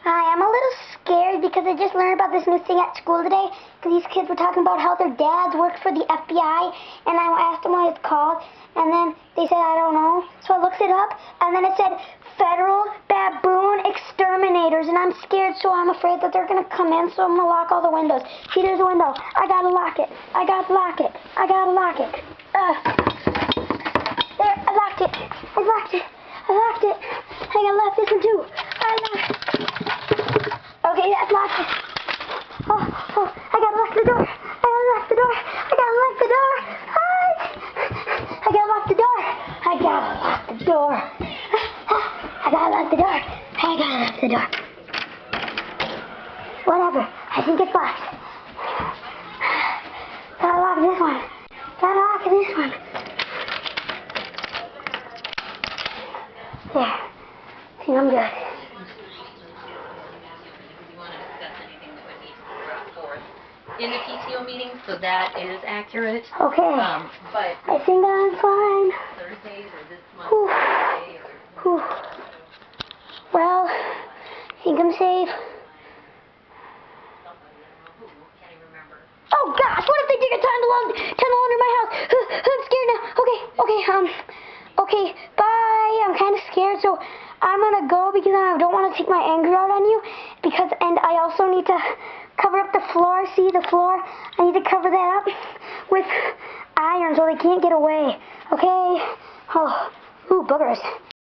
Hi, I'm a little scared because I just learned about this new thing at school today. Because these kids were talking about how their dads worked for the FBI, and I asked them what it's called, and then they said, I don't know. So I looked it up, and then it said Federal Baboon Exterminators, and I'm scared, so I'm afraid that they're going to come in, so I'm going to lock all the windows. See, there's a window. I got to lock it. I got to lock it. I got to lock it. There, I locked it. I locked it. I locked it. I got to lock this one, too. I locked it. Okay, that's locked. Oh, I gotta lock the door. I gotta lock the door. I gotta lock the door. I gotta lock the door. I gotta lock the door. I gotta lock the door. I gotta lock the door. Whatever. I think it's locked. Gotta lock this one. Gotta lock this one. There. I think I'm good. In the PTO meeting, so that is accurate. Okay. But I think I'm fine. Thursdays or this month, Whew. Thursday or... Whew. Well, I think I'm safe. Can't even remember. Oh gosh, what if they take a tunnel under my house? I'm scared now. Okay, bye. I'm kind of scared, so I'm gonna go because I don't want to take my anger out on you. And I also need to cover up the floor. See the floor? I need to cover that up with iron so they can't get away. Okay? Oh, ooh, boogers.